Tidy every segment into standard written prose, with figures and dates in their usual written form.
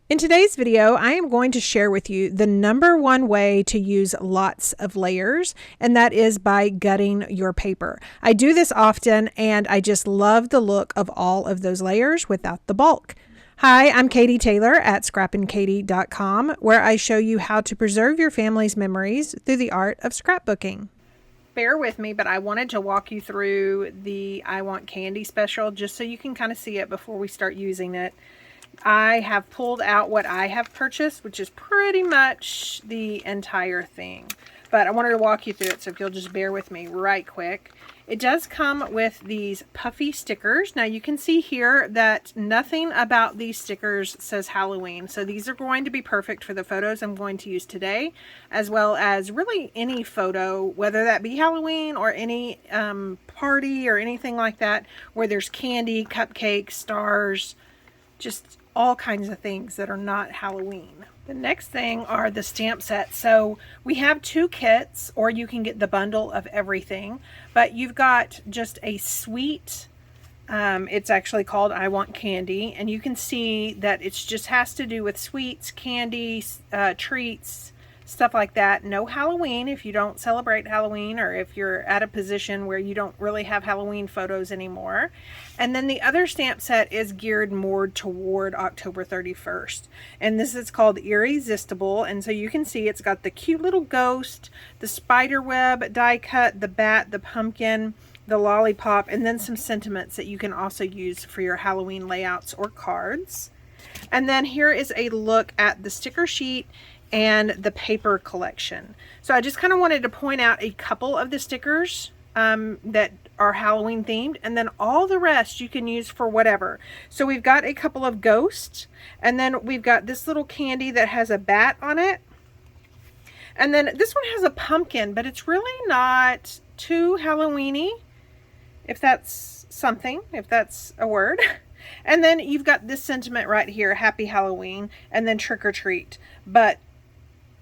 In today's video, I am going to share with you the #1 way to use lots of layers, and that is by gutting your paper. I do this often, and I just love the look of all of those layers without the bulk. Hi, I'm Katie Taylor at scrappinkaty.com, where I show you how to preserve your family's memories through the art of scrapbooking. Bear with me, but I wanted to walk you through the I Want Candy special just so you can kind of see it before we start using it. I have pulled out what I have purchased, which is pretty much the entire thing. But I wanted to walk you through it, so if you'll just bear with me right quick. It does come with these puffy stickers. Now you can see here that nothing about these stickers says Halloween. So these are going to be perfect for the photos I'm going to use today, as well as really any photo, whether that be Halloween or any party or anything like that, where there's candy, cupcakes, stars, just all kinds of things that are not Halloween. The next thing are the stamp sets. So we have 2 kits, or you can get the bundle of everything, but you've got just a sweet, it's actually called I Want Candy, and you can see that it just has to do with sweets, candy, treats, stuff like that. No Halloween if you don't celebrate Halloween, or if you're at a position where you don't really have Halloween photos anymore. And then the other stamp set is geared more toward October 31st. And this is called Irresistible. And so you can see it's got the cute little ghost, the spider web die cut, the bat, the pumpkin, the lollipop, and then some sentiments that you can also use for your Halloween layouts or cards. And then here is a look at the sticker sheet and the paper collection. So I just kind of wanted to point out a couple of the stickers that are Halloween themed, and then all the rest you can use for whatever. So we've got a couple of ghosts, and then we've got this little candy that has a bat on it, and then this one has a pumpkin, but it's really not too Halloweeny, if that's something, if that's a word. And then you've got this sentiment right here, Happy Halloween, and then Trick or Treat. But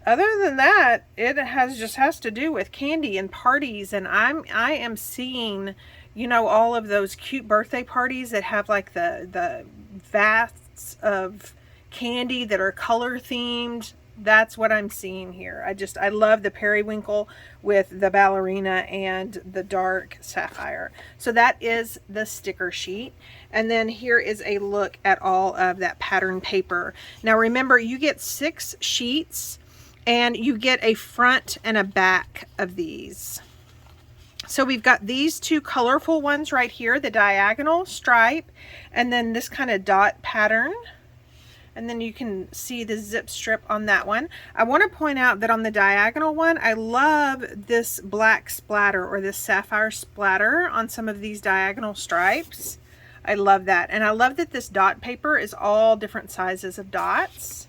other than that, it just has to do with candy and parties, and I am seeing, you know, all of those cute birthday parties that have like the vats of candy that are color themed. That's what I'm seeing here. I love the periwinkle with the ballerina and the dark sapphire. So that is the sticker sheet. And then here is a look at all of that pattern paper. Now remember, you get 6 sheets, and you get a front and a back of these. So we've got these 2 colorful ones right here, the diagonal stripe, and then this kind of dot pattern. And then you can see the zip strip on that one. I want to point out that on the diagonal one, I love this black splatter, or this sapphire splatter on some of these diagonal stripes. I love that. And I love that this dot paper is all different sizes of dots.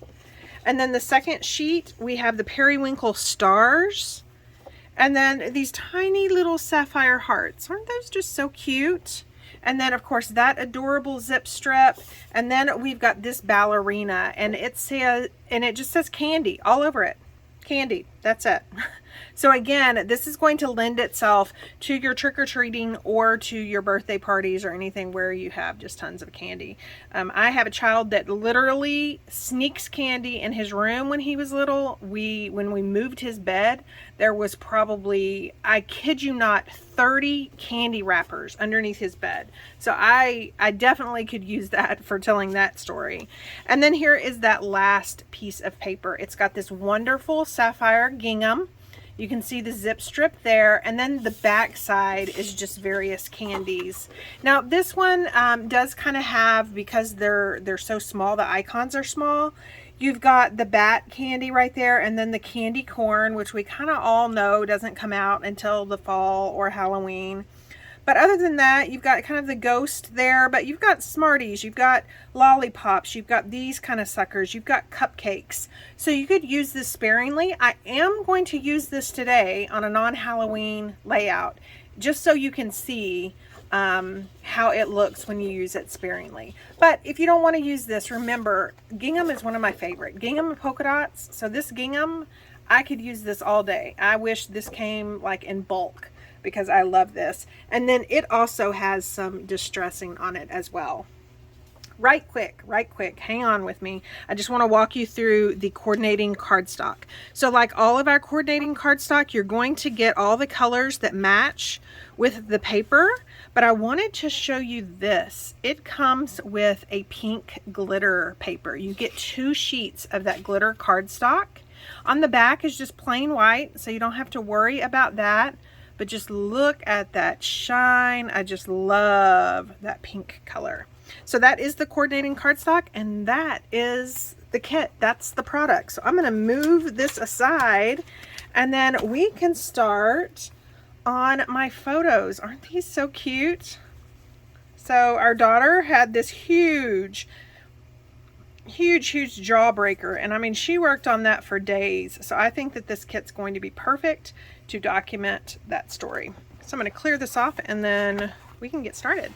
And then the second sheet, we have the periwinkle stars, and then these tiny little sapphire hearts. Aren't those just so cute? And then of course that adorable zip strip, and then we've got this ballerina, and it just says candy all over it. Candy, that's it. So again, this is going to lend itself to your trick-or-treating or to your birthday parties or anything where you have just tons of candy. I have a child that literally sneaks candy in his room when he was little. When we moved his bed, there was probably, I kid you not, 30 candy wrappers underneath his bed. So I definitely could use that for telling that story. And then here is that last piece of paper. It's got this wonderful sapphire gingham. You can see the zip strip there, and then the back side is just various candies. Now this one does kind of have, because they're so small, the icons are small, you've got the bat candy right there, and then the candy corn, which we kind of all know doesn't come out until the fall or Halloween. But other than that, you've got kind of the ghost there, but you've got Smarties, you've got lollipops, you've got these kind of suckers, you've got cupcakes. So you could use this sparingly. I am going to use this today on a non-Halloween layout, just so you can see how it looks when you use it sparingly. But if you don't want to use this, remember, gingham is one of my favorite. Gingham and polka dots. So this gingham, I could use this all day. I wish this came like in bulk, because I love this. And then it also has some distressing on it as well. right quick, hang on with me. I just want to walk you through the coordinating cardstock. So like all of our coordinating cardstock, you're going to get all the colors that match with the paper, but I wanted to show you this. It comes with a pink glitter paper. You get 2 sheets of that glitter cardstock. On the back is just plain white, so you don't have to worry about that. But just look at that shine. I just love that pink color. So that is the coordinating cardstock, and that is the kit. That's the product. So I'm going to move this aside, and then we can start on my photos. Aren't these so cute? So our daughter had this huge jawbreaker, and I mean, she worked on that for days. So I think that this kit's going to be perfect to document that story. So I'm going to clear this off, and then we can get started.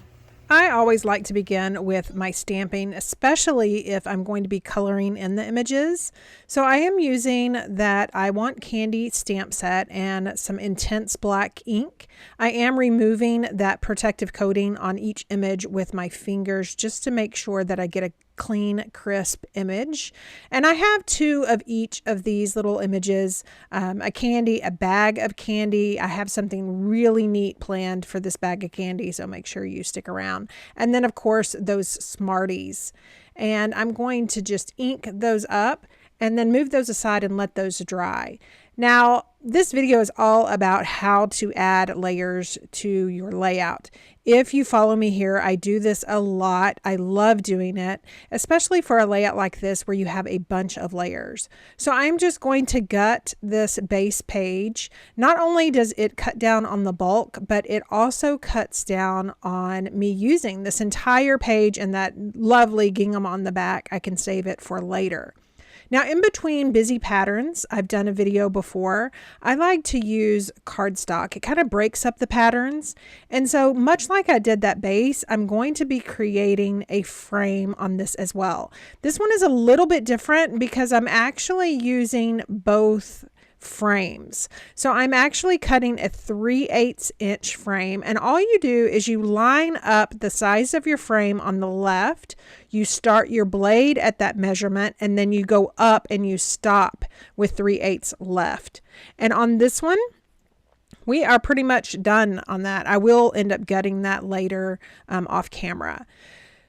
I always like to begin with my stamping, especially if I'm going to be coloring in the images. So I am using that I Want Candy stamp set and some intense black ink. I am removing that protective coating on each image with my fingers just to make sure that I get a clean, crisp image. And I have 2 of each of these little images, a bag of candy. I have something really neat planned for this bag of candy, so make sure you stick around. And then of course those Smarties. And I'm going to just ink those up and then move those aside and let those dry. Now, this video is all about how to add layers to your layout. If you follow me here, I do this a lot. I love doing it, especially for a layout like this where you have a bunch of layers. So I'm just going to gut this base page. Not only does it cut down on the bulk, but it also cuts down on me using this entire page and that lovely gingham on the back. I can save it for later. Now, in between busy patterns, I've done a video before, I like to use cardstock. It kind of breaks up the patterns. And so much like I did that base, I'm going to be creating a frame on this as well. This one is a little bit different because I'm actually using both frames. So I'm actually cutting a 3/8 inch frame, and all you do is you line up the size of your frame on the left, you start your blade at that measurement, and then you go up and you stop with 3/8 left. And on this one, we are pretty much done on that. I will end up gutting that later off camera.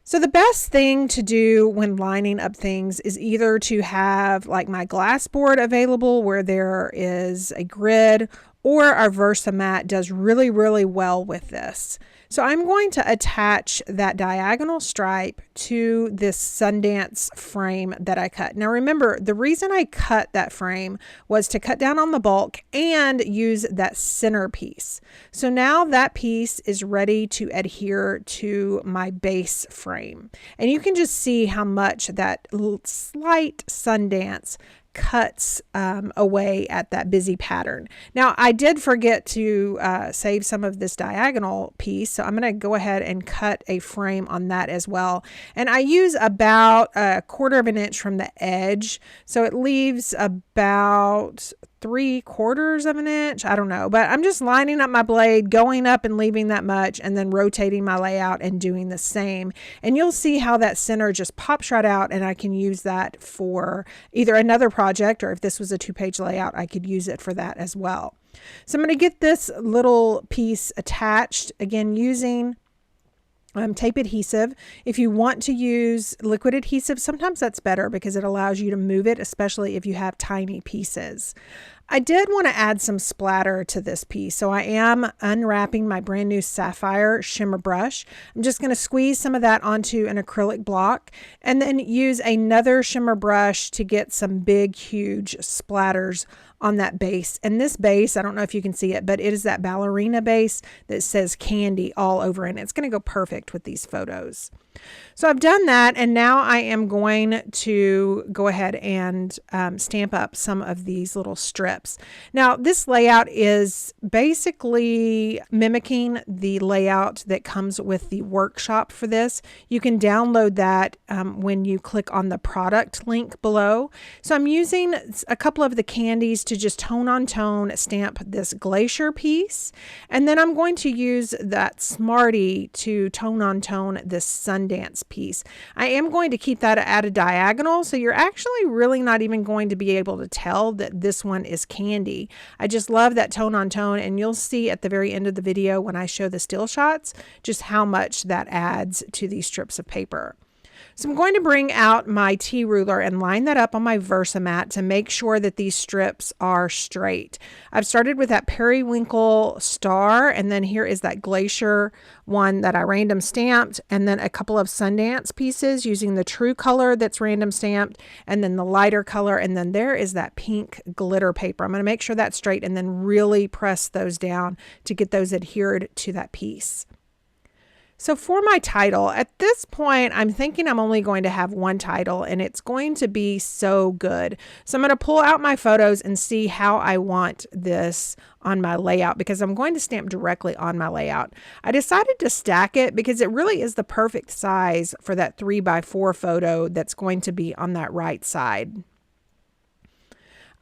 So the best thing to do when lining up things is either to have like my glass board available where there is a grid, or our Versamat does really well with this. So I'm going to attach that diagonal stripe to this Sundance frame that I cut. Now remember, the reason I cut that frame was to cut down on the bulk and use that center piece. So now that piece is ready to adhere to my base frame. And you can just see how much that slight Sundance cuts away at that busy pattern. Now I did forget to save some of this diagonal piece, so I'm going to go ahead and cut a frame on that as well. And I use about 1/4 inch from the edge, so it leaves about 3/4 inch. I don't know, but I'm just lining up my blade, going up and leaving that much, and then rotating my layout and doing the same. And you'll see how that center just pops right out, and I can use that for either another project, or if this was a 2-page layout, I could use it for that as well. So I'm going to get this little piece attached, again using tape adhesive. If you want to use liquid adhesive, sometimes that's better because it allows you to move it, especially if you have tiny pieces. I did want to add some splatter to this piece, so I am unwrapping my brand new Sapphire shimmer brush. I'm just going to squeeze some of that onto an acrylic block and then use another shimmer brush to get some big, huge splatters on that base. And this base, I don't know if you can see it, but it is that ballerina base that says candy all over it. It's going to go perfect with these photos. So I've done that, and now I am going to go ahead and stamp up some of these little strips. Now this layout is basically mimicking the layout that comes with the workshop for this. You can download that when you click on the product link below. So I'm using a couple of the candies to just tone on tone stamp this glacier piece, and then I'm going to use that Smartie to tone on tone this sun Sundance piece. I am going to keep that at a diagonal, so you're actually really not even going to be able to tell that this one is candy. I just love that tone on tone, and you'll see at the very end of the video when I show the still shots just how much that adds to these strips of paper. So I'm going to bring out my T-ruler and line that up on my Versamat to make sure that these strips are straight. I've started with that periwinkle star, and then here is that glacier one that I random stamped, and then a couple of Sundance pieces using the true color that's random stamped, and then the lighter color, and then there is that pink glitter paper. I'm going to make sure that's straight and then really press those down to get those adhered to that piece. So for my title, at this point, I'm thinking I'm only going to have one title, and it's going to be So Good. So I'm going to pull out my photos and see how I want this on my layout, because I'm going to stamp directly on my layout. I decided to stack it because it really is the perfect size for that 3x4 photo that's going to be on that right side.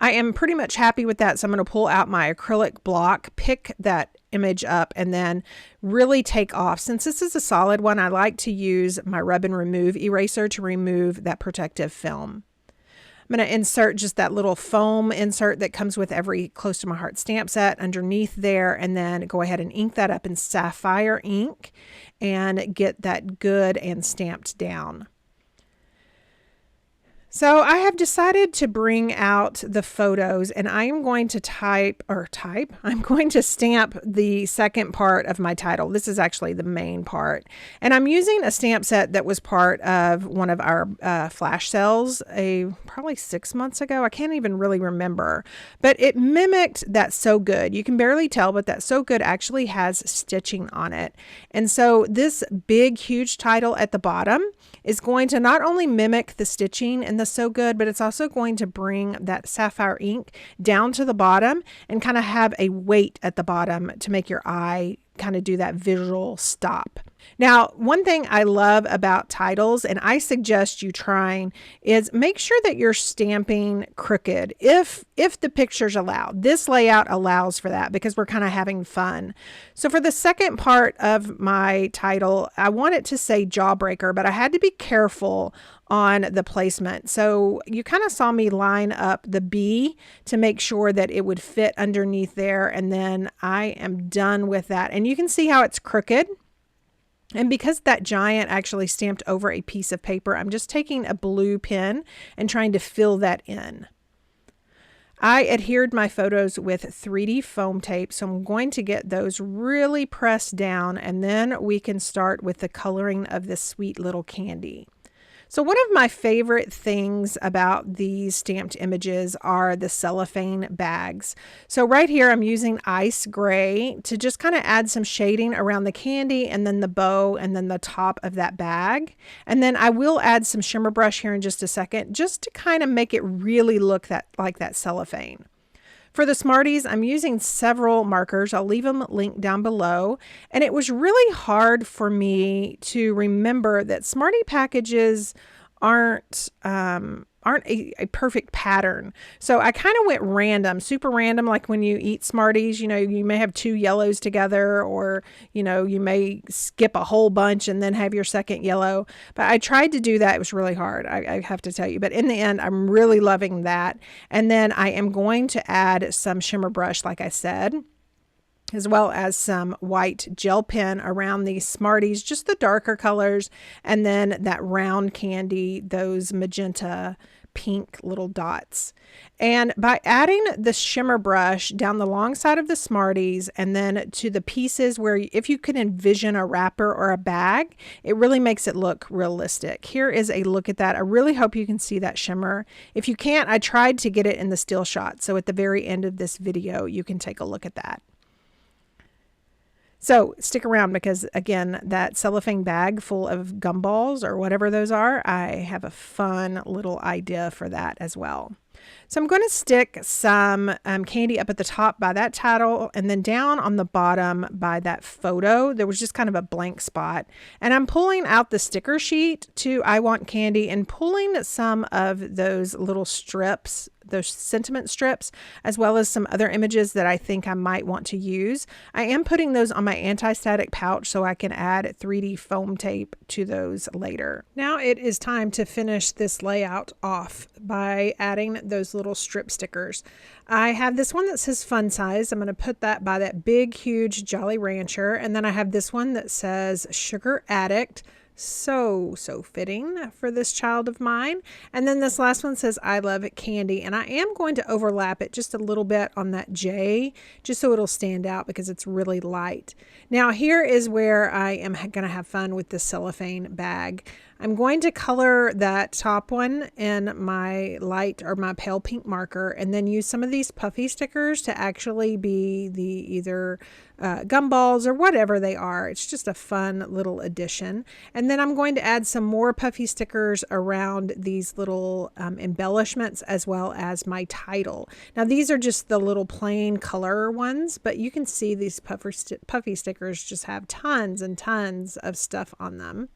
I am pretty much happy with that, so I'm going to pull out my acrylic block, pick that image up, and then really take off. Since this is a solid one, I like to use my rub and remove eraser to remove that protective film. I'm going to insert just that little foam insert that comes with every Close to My Heart stamp set underneath there, and then go ahead and ink that up in sapphire ink and get that good and stamped down. So I have decided to bring out the photos, and I am going to I'm going to stamp the second part of my title. This is actually the main part. And I'm using a stamp set that was part of one of our flash sales probably 6 months ago. I can't even really remember, but it mimicked that So Good. You can barely tell, but that So Good actually has stitching on it. And so this big, huge title at the bottom is going to not only mimic the stitching in the So Good, but it's also going to bring that sapphire ink down to the bottom and kind of have a weight at the bottom to make your eye kind of do that visual stop. Now, one thing I love about titles, and I suggest you trying, is make sure that you're stamping crooked if the pictures allow. This layout allows for that because we're kind of having fun. So for the second part of my title, I want it to say Jawbreaker, but I had to be careful on the placement. So you kind of saw me line up the B to make sure that it would fit underneath there, and then I am done with that. And you can see how it's crooked. And because that giant actually stamped over a piece of paper, I'm just taking a blue pen and trying to fill that in. I adhered my photos with 3D foam tape, so I'm going to get those really pressed down, and then we can start with the coloring of this sweet little candy. So one of my favorite things about these stamped images are the cellophane bags. So right here I'm using ice gray to just kind of add some shading around the candy and then the bow and then the top of that bag. And then I will add some shimmer brush here in just a second just to kind of make it really look like that cellophane. For the Smarties, I'm using several markers. I'll leave them linked down below. And it was really hard for me to remember that Smartie packages aren't a perfect pattern. So I kind of went random, super random, like when you eat Smarties, you know, you may have 2 yellows together, or, you know, you may skip a whole bunch and then have your second yellow. But I tried to do that. It was really hard, I have to tell you. But in the end, I'm really loving that. And then I am going to add some shimmer brush, like I said, as well as some white gel pen around these Smarties, just the darker colors, and then that round candy, those magenta pink little dots. And by adding the shimmer brush down the long side of the Smarties and then to the pieces where if you can envision a wrapper or a bag, it really makes it look realistic. Here is a look at that. I really hope you can see that shimmer. If you can't, I tried to get it in the still shot. So at the very end of this video, you can take a look at that. So stick around because, again, that cellophane bag full of gumballs or whatever those are, I have a fun little idea for that as well. So I'm going to stick some candy up at the top by that title, and then down on the bottom by that photo. There was just kind of a blank spot. And I'm pulling out the sticker sheet to I Want Candy and pulling some of those little strips those sentiment strips, as well as some other images that I think I might want to use. I am putting those on my anti-static pouch so I can add 3D foam tape to those later. Now it is time to finish this layout off by adding those little strip stickers. I have this one that says fun size. I'm going to put that by that big, huge Jolly Rancher. And then I have this one that says Sugar Addict. So fitting for this child of mine. And then this last one says I love candy, and I am going to overlap it just a little bit on that J just so it'll stand out because it's really light. Now here is where I am going to have fun with this cellophane bag. I'm going to color that top one in my light or my pale pink marker, and then use some of these puffy stickers to actually be the either gumballs or whatever they are. It's just a fun little addition. And then I'm going to add some more puffy stickers around these little embellishments as well as my title. Now these are just the little plain color ones, but you can see these puffy stickers just have tons and tons of stuff on them.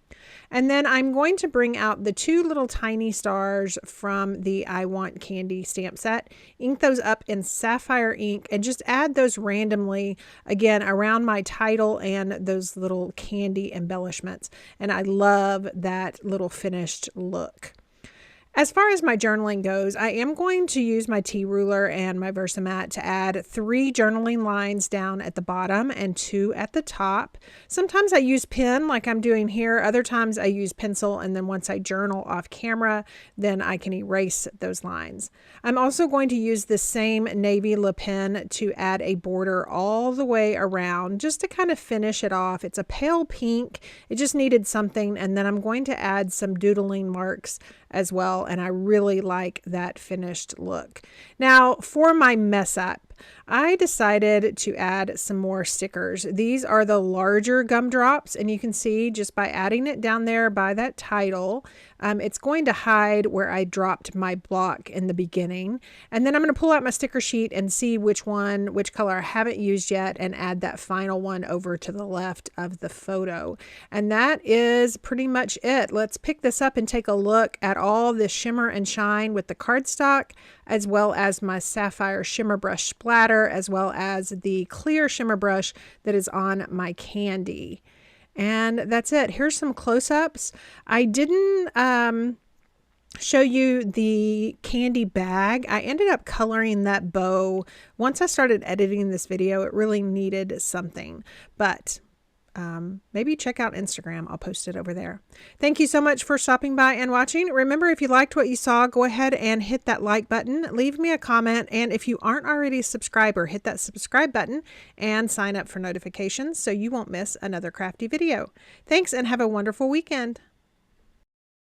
And then I'm going to bring out the 2 little tiny stars from the I Want Candy stamp set, ink those up in sapphire ink, and just add those randomly, again, around my title and those little candy embellishments. And I love that little finished look. As far as my journaling goes, I am going to use my T-ruler and my Versamat to add 3 journaling lines down at the bottom and 2 at the top. Sometimes I use pen like I'm doing here. Other times I use pencil, and then once I journal off camera, then I can erase those lines. I'm also going to use the same navy Le Pen to add a border all the way around just to kind of finish it off. It's a pale pink. It just needed something, and then I'm going to add some doodling marks as well, and I really like that finished look. Now for my mess up, I decided to add some more stickers. These are the larger gumdrops, and you can see just by adding it down there by that title, it's going to hide where I dropped my block in the beginning. And then I'm going to pull out my sticker sheet and see which color I haven't used yet, and add that final one over to the left of the photo. And that is pretty much it. Let's pick this up and take a look at all this shimmer and shine with the cardstock, as well as my sapphire shimmer brush splatter, as well as the clear shimmer brush that is on my candy. And that's it. Here's some close-ups. I didn't show you the candy bag. I ended up coloring that bow. Once I started editing this video, it really needed something, but maybe check out Instagram. I'll post it over there. Thank you so much for stopping by and watching. Remember, if you liked what you saw, go ahead and hit that like button, leave me a comment, and if you aren't already a subscriber, hit that subscribe button and sign up for notifications so you won't miss another crafty video. Thanks, and have a wonderful weekend.